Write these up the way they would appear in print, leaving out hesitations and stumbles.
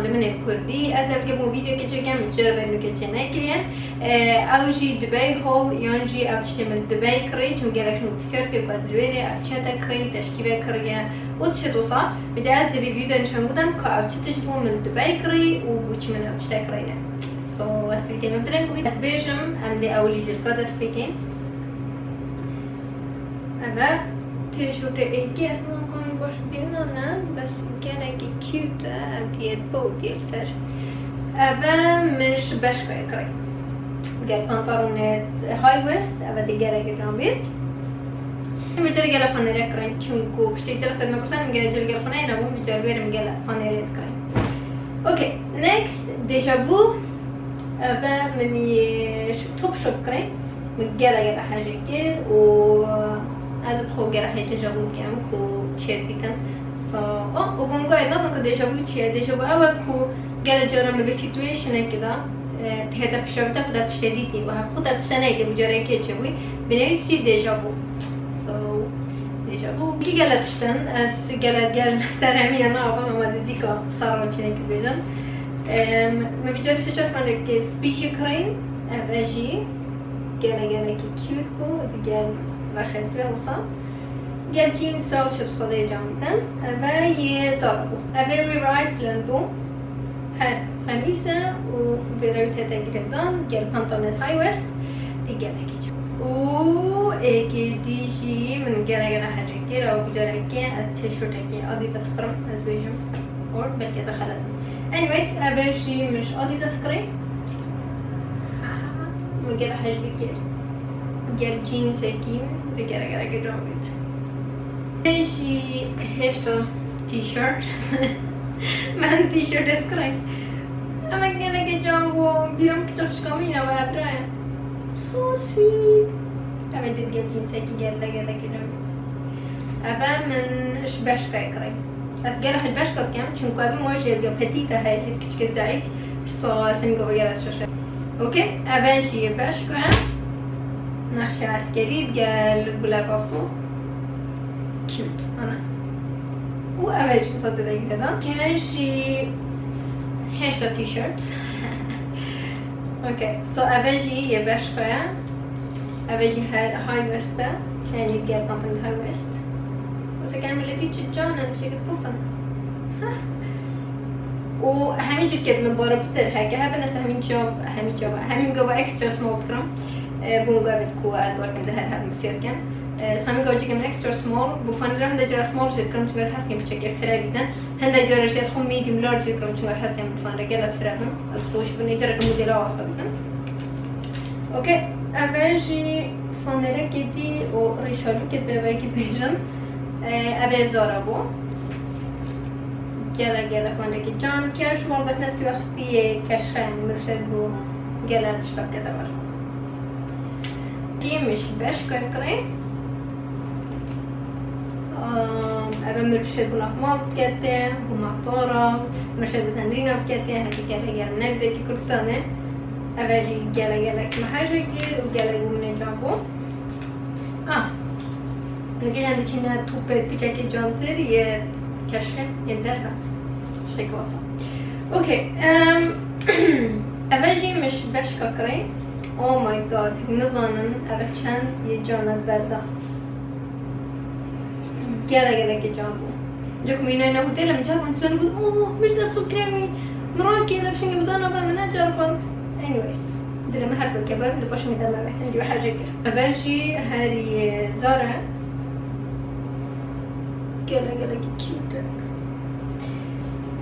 من کردی از اول که ویدیو که چکم جربه نکته نکردیم اوجی دبی هول یانجی اوجی من دبی کری چون گرایشون بسیار که بازیوری اوجی تا کری تشکیل کریه و چه دوسا بده از دبی ویدیو نشون بودم که اوجی تشتو من دبی کری و بچ من اوجی تا کریه so اسمی که مبدرن کوی از بیشم عندي اولی جلقات اسپیکین اما تیشوت ایکی اصلا کن باش بینانه بس میکنه که کیوته انتیت بودیل سر اما منش بشکای کری گل پانتالونت های وست اما دیگره که جان بید میتونی گل فانیره کرین چون کو پشتی جرست نکرسن میگه جل گل فانیره نمون میتونی بریم گل فانیره کرین اوکی next دیجابو اما منیش توب شوب کرین گله حاجه کر و از بخو گره دیجابو کم کو چیت بیکن سو و بونگو اینا که دیجابو چیه دیجابو اول کو گله جارم به سیتویشن کدا تهدا پیشافتا خود تشدیدی و هم خود تشنه که بجاره که چه بوی بنویس چی دیجابو سو دیجابو کی گله تشتن از گله سرمی انا آبان اومده زیکا سراچنه که بیجن ما بجاره سچار کنه که سپیچ کریم اوجی گله که کیوت بو دیگر رخت به وسط گل جین سال شد صدای جامدن و یه زار بو اولی رایس لندو هر قمیصه و برای تدگیردان گل پانتالونت های وست دیگه نگیچ و اگه دیجی من گره حرکه را بجاره که از تشورتکی آدیداس کرم از بیجم اور بلکه دخلت anyways اولی مش آدیداس کریم من گره حرکه گل جینز اکی دیگه که جامد ایشی هشتا تیشرت من تیشرت کریم اما گله جام و بیرم که چرچ کامی نه و ابراهیم so sweet اما دید گل جینسه که گله که جام اما منش بشکای کریم از گله خیلی بشکا کم چون کدوم واژه یا پتیتا هایی که کچک ضعیف سو سمیگو بگیر از شوشه اوکی اولشی بشکا نقش عسکری گل بلافاسو cute أنا وأول شيء صدق كذا كان شيء هشتا تيشيرتس أوكي so أول شيء يباش كذا أول شيء هاي ويست يعني جاب بنطلون هاي ويست بس كان ملتي تجانا بشكل بوفن وهمين جاكيت من برا بيتر هكا هبنا همين جواب إكسترا سمول برام بونجا بتكون أدوار كم ده هذا مسير كان سامي قاعد يجي من extra small بوفان راح ندجر small شيء كرم شو حاسس كم بشكل فرق جدا هندجر شيء اسمه medium large كرم شو حاسس كم بوفان رجالات فرقهم الطوش بنجر كم موديل عصب جدا اوكي أبجي فانيرة كدي وريشالو كده بيبقى كده بيجن أبي زاربو جلا فانيرة كده جان كاجوال بس نفس وقتي كشان مرشد بو جلا تشتاق كده بر دي مش باش كريم أبا مرشد بنافمام بكتة ومعطارة مرشد بزندرينا بكتة هكي جالا نبدأ كي كل سنة أبا جي جالا كما حاجة كي وجالا من جابو نجي عندي كنا توبة بيجاكي جانتر يكشف يدرها شيء واسع أوكي أبا جي مش بشكا كري أو ماي جاد نظانا أبا كان يجانا بردا گله که جان بود جوک مینا نه هتل هم جربند سن بود مش دست خود کمی مراکی لبشنگ بدن و من جربند anyways دلم حرف کباب دو باش میدم به عندي حاجه كده باجي هذه زاره گله کیوت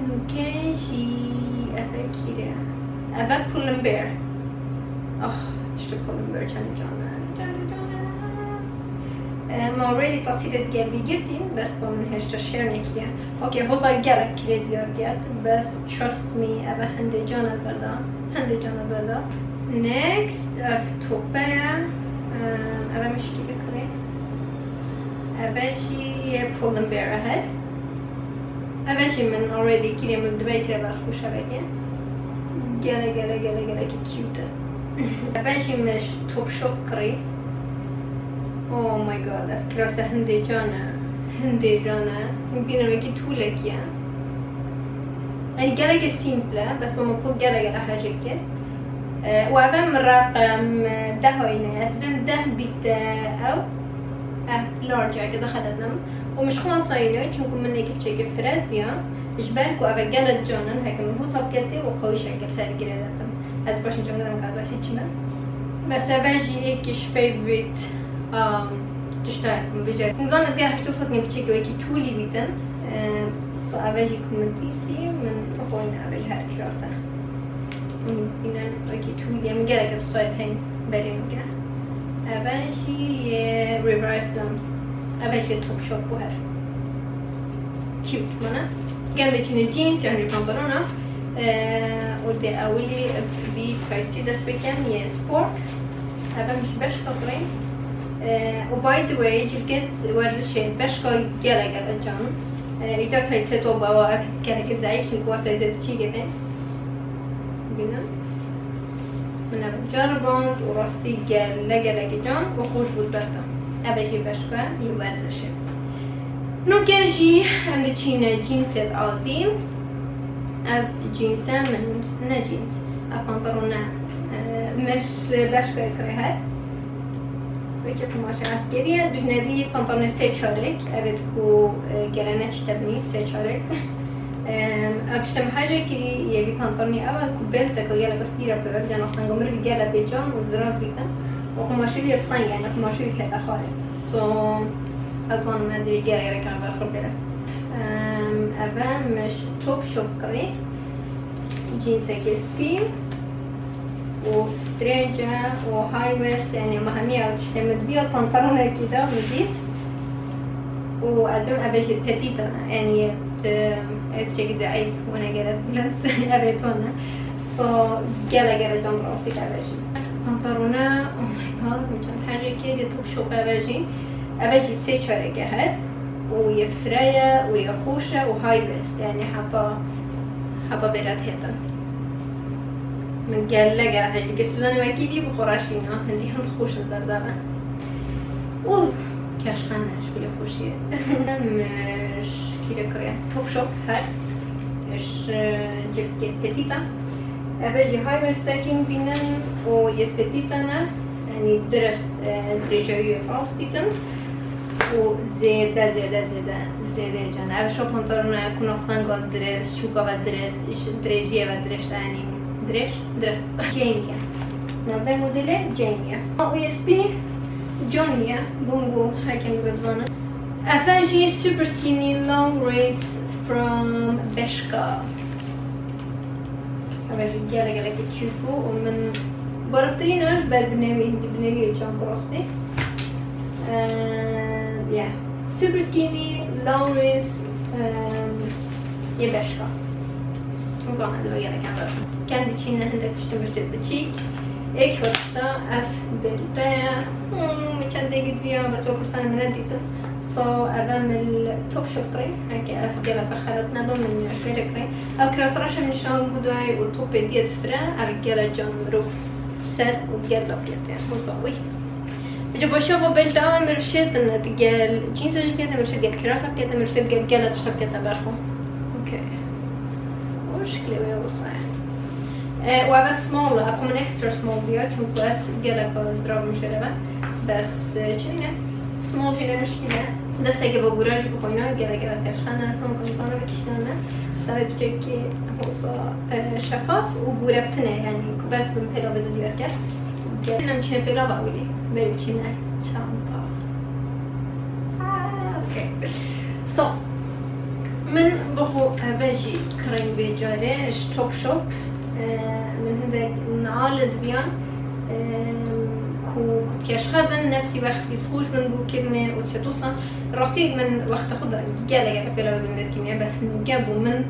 نوکشی افکیره اول پولنبر تشتو پولنبر جان ما already تصيرت قلبي قلتين بس بمنهج تشير نكيا اوكي بوصل قلب كريديار قيات بس trust me أبا هندي جانا بردا next افتوبايا أبا مش كيف كري أبا شي بولنبير هاد أبا شي من already كري من دبي كري بخوش هبكي قلا كيوتا أبا شي مش توب شوب كري اوه مای گاد افکراس هنده جانه میبینم یکی طوله کیه يعني جالك سيمبلة بس بمفروض جالك حاجة كده. وأبم رقم ده هاي بم ده بيت أو لارجة كده خلدنا ومش خلاص صايلة چونكو من نيكي بشيك فرات بيا إجبارك وأبا جالت جانن هكا من هو صبكتي وقوي شكل ساري جريدتم از باشن جانن قد راسي چمن بس أباجي إيكيش فيفريت تشتغل بجد نظام أتجاه توصل نيكي بشيك ويكي تولي بيتن سو أباجي كومنتيتي من أخوين أباجي هارك راسا إنا ويكي تولي من جالك الصايد هين برينجا أباجي ريفرس لام أباجي توب شوب وهر كيوت منا كان بتشين جينز يعني بنطلونة ودي أولي بكايتي دس بكم يه سبورت أبا مش باش خطرين وباي ذا واي جلكت ورزشين باش كاي جلا جلا جان إذا كايتي تو بابا أكيد كارك زعيف شنكو واسا زيد شيء كده بينا من بجربان وراستي جلا جلا جان وخوش بود برتا أباجي باش كاي يورزشين نوكاجي عند تشينا جينز العادي اف جينسا من نا جينز افانطرونا مش باشكا كريهات ويكي قماشة عسكرية بجنبي بانطرون سي شارك ابتكو جرانا تشتبني سي شارك اكشتم حاجة كي يبي بانطروني اول كوبيلتا كيالا بستيرا ببجان اصلا قمر بيجالا بيجان وزراف بيتن وقماشة لي بصان يعني قماشة لي ثلاثة خالي سو أظن ما أدري جاي كان بأخذ بره. أبا مش توب شوب كري جينز كيسبي وسترينجا وهاي ويست يعني مهمية أو تشتمل بيها بنطلون كده مزيد وأدم أبيج بتيتا يعني تشيك زعيف وأنا جالت بلد أبيتونا so جالا جان راسي أبيج بنطلونا oh my god مش حاجة كده توب شوب أباجي سي شاركة هاد ويفريا ويخوشة وهاي بيست يعني حطا بيرات هيدا من قال لقى هاي السوداني واكيدي بخراشينا هندي هند خوش الدردانة كاش خاناش بلي خوشي مش كيدا كريا توب شوب هاد مش جبت بتيتا أباجي هاي بيست تاكين بينن ويت بتيتانا يعني درست درجوية فراستيتن وزيادة جان أبي شو بنطلون يكون أصلاً قد درس شو قبل درس إيش درجية بدرس يعني درس جينيا نبى موديله جينيا USB جونيا بونجو هاكين ببزانا أفاجي super skinny long race from Bershka أفاجي جالا كتشوفوا ومن بربطريناش بناوي جان براسي yeah super skinny long race يبشكا نظام هذا بقى كان ديتشينا عندك تشتمش تبتشيك ايك شورشتا اف بالبايا ميشان ديجت فيها بس لو فرصاني من ديتا صو أبام التوب شوب كري هكي أسجل بخلتنا من شوية كري أو كراس راشا من شان بوداي والتوب ديت فرا أرجع جان مروف سر وتجيب لبيتين خصوصي جب شوفوا بلدا مرشد إن تجيل جينز كده مرشد جل كراسة كده مرشد جل جلة تشرب كده برخو أوكي وش كلمة وصايا وبس سمول أكون إكسترا سمول بيا شو بس جلة كزراب مشربة بس شنو سمول فينا مشكلة ده ساجي بقوراج بقوينا جلة ترخنا أصلا كنت أنا بكشنا سبب جاكي هو شفاف وقربتنا يعني بس بنفيرا بدي بركة أنا مش نفيرا بقولي بيجينا شنطة أوكي so من بخو باجي كريم بيجاري توب شوب من هندك نعالد بيان كاش خابن نفسي وقت تخوش من بو كلمة وتشتوصا رصيد من وقت خد جالة بلا من الدنيا بس نجابو من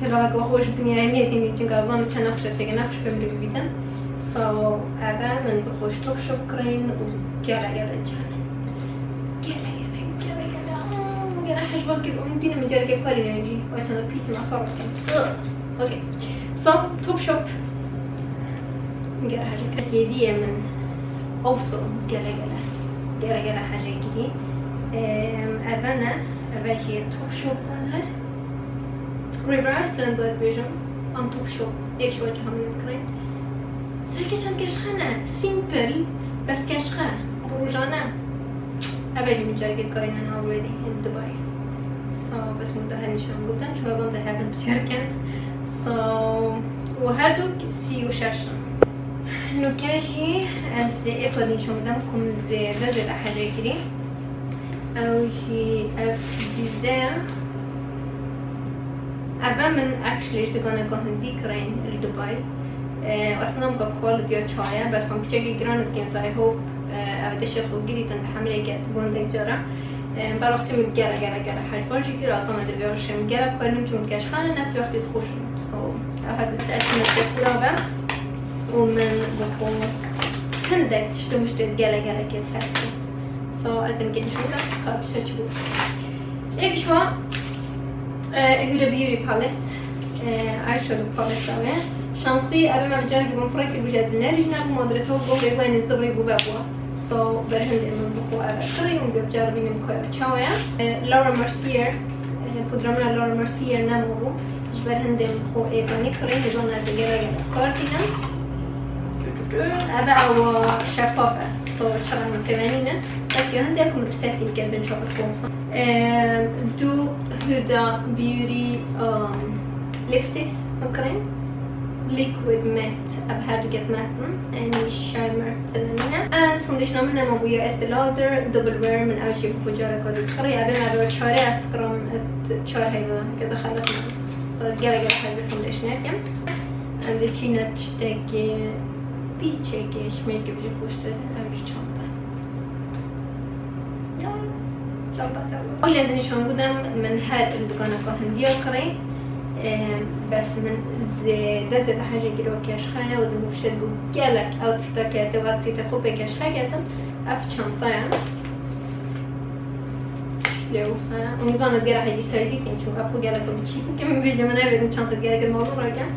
هذا وخوش الدنيا مية دنيا جنقابان تناقش شيء ناقش بمري بيتن so أبا من بخوش توب شوب كرين وجالة جالة حاجة وقت ومدينة من جالة كفالي نجي وعشان البيس ما صار اوكي so توب شوب جالة حاجة كدية من أوصل جالة حاجة كدي أبانا أباجي توب شوب هنهر River Island باز بیشم آن توپ شو یک شو جهان می‌کنیم سرکشم کشخانه سیمپل بس کشخه بروجانه اولی می‌جاری که کارینن already in Dubai so بس مدت نشون بودن چون آدم ده هردم بسیار کن so و هر دو 36 نوکشی از افادی نشون بودم کم زیاده حاجه گیری اوشی اف دیزده اول من actually اشتغانه هندی کرین لدبی اصلا مگه quality یا چایه بس من بچگی گرانه که so I hope دشت خوگیری تن حمله کرد گونده جرا براستی میگه گره حرفاشی که راه آمده بیارشم گره کنیم چون کشخانه نفس وقتی خوش so هر دوست اشتم استفراغ و من بخون هندک تشتمش دید گره که سرتی so از این که نشونم کارش چی بود یک شما هولا بیوری پالت eyeshadow پالت داره شانسی اول من بجار که من فرق بجاز نریج نبود مدرسه و گفت باید نزدیک بود بابا so برهند من بخو اول اون بجار بینم که چاویا لورا مارسیر پودرمان لورا مارسیر نمو اش برهند من بخو ایگانی کریم نزان دیگه کارتینم اول او شفافه so چرا من فهمیدن بس یه هندی اکم رسیدی که بنشافت کنم دو هودا بیوری lipsticks ممکنه liquid matte اب هر دو گت ماتن اینی شایمر تنینه and foundation من نما بویا استلادر double wear من اوجی بفجاره کادو کاری ابی مرد چاره است کرم چهار هیولا که خلق من so از گره هیولا foundation هستم and چی نتشته که بیچه که شمیکه بجی خوشته اوجی چانتا اول نشون بودم من هر دکان هندی کاری بس من زیاده حاجه گیرو کشخانه و دموشت بود گلک اوتفیتا کرده و اوتفیت خوب کشخانه کردم اف چانتایم لیوسا اون زانت گره حاجی سایزی کن چون اپو گلک رو بچی که من ویدیو من نبیدم چانتا گلک موضوع را کن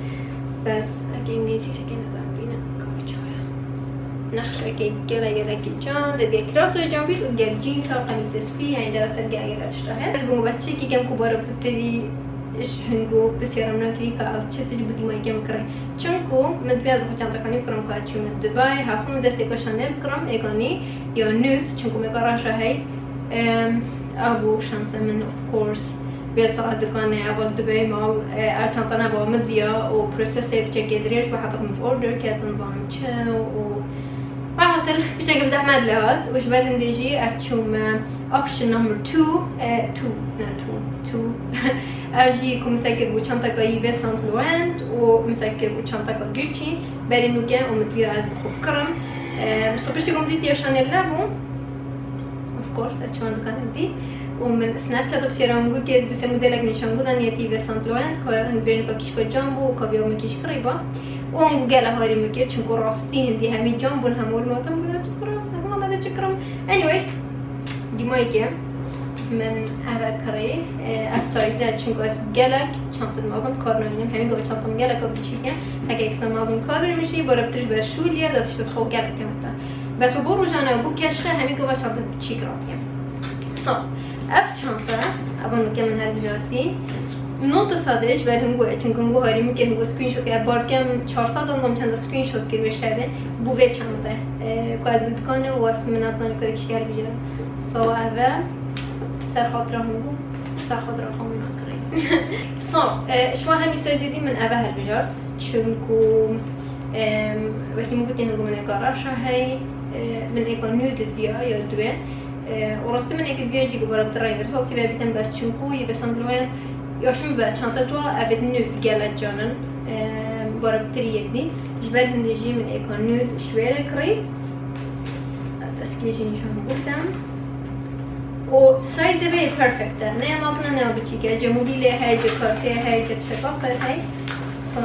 بس اگه انگلیسی سکن ندارم بینم کارچایا نقشه که گلک جان دیگه کراس رو جان بید و گل جینس و قمیص اسپی یعنی درست گلک تشتاهد بگم بس چی که کم کوبارو بتری إيش هنقول بس يا رمنا كريكا أو تشتري بدي ما يجمع كراي چونكو مدبيات بخشان تكاني كرم كاتشو من دبي هافون دسي كشانيل كرم إيجاني يا نوت چونكو مكاراشة هاي أبو شانس من of course بيصعد دكاني أول دبي مال أشان تنا بوا مدبيا و process بتشكي دريش بحطكم في order كاتون زان تشو و بحصل بشكل زحمة لهاد وش بعدين ديجي أشوم option number 2 أجي كم مسكر بوشانتا كايبة سانت لورنت ومسكر بوشانتا كاجوتشي بري نوجا ومتفيا از بكرم بس بس يوم ديتي شانيل لابو of course أشوان دكان دي ومن سناب شات بسيرانغو كده دوسي موديلك نشان بودن يتي سانت لورنت كان بينو كيشكو جامبو وكابيو مكيش قريبا وانغو جالا هاري مكير چونكو راستين دي همي جامبون همول موتم بودا شكرا لازم ما بدا شكرا anyways دي مايكي من هذا كري السايزات چونكو از جالك چانت نازم کار نینم همین گوی چانتم جالك و بچیکه هک اکسان نازم کار میشی برای بترش برشولیا دادش تدخل جالك کمتا بس و برو جانه و بو کشخه همین گوی چانت بچیک راکیم so اف چانتا ابانو که من هر بجارتی نوت سادهش بر هنگوه چون هنگو هاری میکنه هنگو سکرین شد که بارکم 400 دادم چند سکرین شد که بشه بوه چانته که از دکانه و اسم من اتنانی که کشگر بجرم so اول سر خاطر همون نکریم شما همی سایزیدی من اوه هر بجارت چونکو وقتی میگوید که هنگو من اگاراش هی من اگا نودت بیا یا دوه و راستی من اگه بیا جیگو برای بدرای رساسی بیتم بس چونکو یه بسند لوین یاشم به چانتا تو اوید نود گلت جانن برای بدریدی جبر هندجی من اگا نود شویره کریم دستگیجی نشان بودم و سایز به پرفکته نه مازن نه بچیکه جموبیله هی جکارته هی جتشتاسه هی so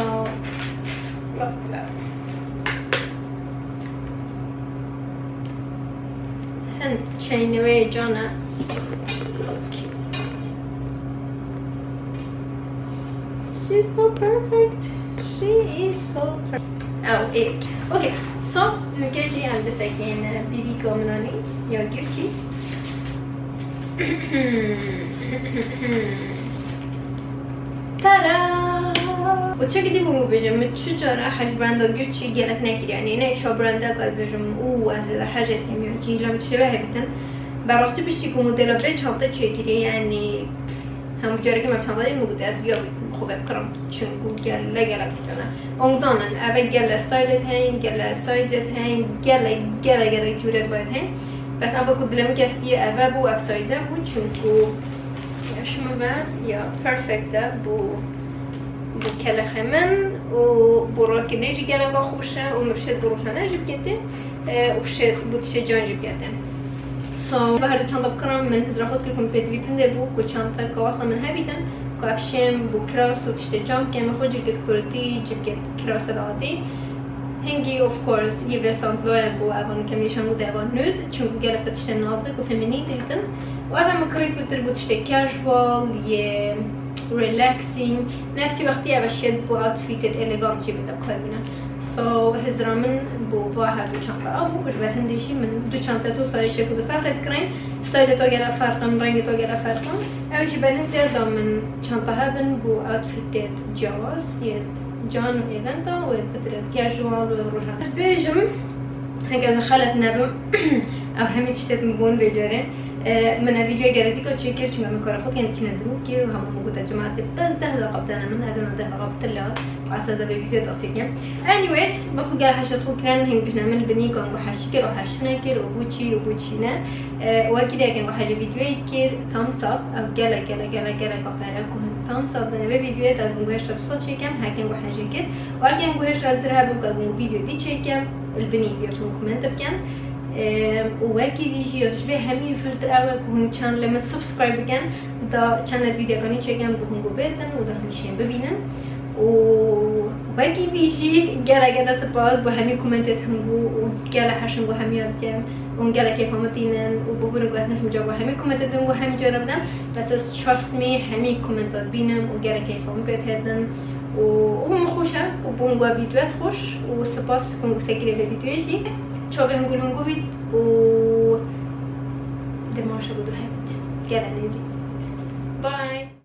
هن چینوی جانه she's so perfect she is so perfect oh ایک okay so نکشی هم دستکین بیبی کامنانی یا گوچی ترى وتشكي دي بونو بيجم متشجرة حاج براندا جوتشي جالك ناكر يعني أنا شو براندا قد بيجم هذا حاجة تيميوجي لما تشتبه بتن براستي بشتكو موديل بيت شنطة شكلي يعني هم جارك ما بشنطة موجود أزبيا بخوب بكرم شنكو جال جالك جانا أنظانا أبى جال ستايلت هين جال سايزت هين جال جورت بايد هين بس أنا بقول لهم كفتي أبى بو أب سايزه بو شنكو إيش ما بقى يا perfect بو بكلا خمن وبروك نيجي جانا خوشه ومرشد بروشنا نجيب كده وشت بوتش جان جيب كده so بهذا الشنطة بكرم من هزرا خود كلكم في تبي بنده بو كشنطة كواسة من هبيتن كابشم بكراس وتشتجام كم خود جلد كورتي جلد كراس العادي هنگی of course یه وسانت لای بو اون کمیشان بود اون نود چون جلسه تشت نازک و فمینی تهتن و اون مکریک بتر بود تشت کاژوال یه relaxing نفسی وقتی اوشید بو outfitted elegant چی بده کاربینه so هزرامن بو هر دو چنطه آفو کش بر هندیشی من دو چنطه تو سایه شکل بفرق کردیم ستایل تو گره فرقم رنگ تو گره فرقم اوجی بنده دامن چنطه هبن بو outfitted جواز یه جان ایونتا و بترد کاژوال و روزانه بیشم هنگام خالت نبم او همین چیزت میگون بیجاره من فيديو جالسي كنت شكر شو عم كره خد يعني كنا دروكي وهم موجودة جماعة بس ده لقب أنا من هذا ده لقب تلا وعسى ذا فيديو تصير anyways باخد جال حاجة تدخل كلام هين بيجنا من البني كان وحشكر وحشناكر وبوتشينا وكده كان وحاجة فيديو كير thumbs up أو جلا كفارة كون thumbs up ده نبي فيديو تاعون وهش بصوت شيء كم هكين وحاجة كده وكان وهش أزرها بقول فيديو دي شيء كم البني بيرتون كومنت بكن وواكي ديجي يشبه همين فلتر أول كون channel لما سبسكرايب بكن دا channel فيديو كاني شيء بكون قبيتن وداخل شيء ببينن وواكي ديجي جالا سباز بهمي كومنتات هنقو وجالا حشن بهمي أبكم ونجالا كيف همتينن وبقول قلت نحن جوا همي كومنتات هنقو همي جربنا بس trust me همي كومنتات بينم وجالا كيف هم بيتهدن وهم خوشة وبونجوا فيديوهات خوش وسباس كونجو سكري فيديوهاشي شو بهم نقول بيت و دمار شو بدو هبت يلا ننزل باي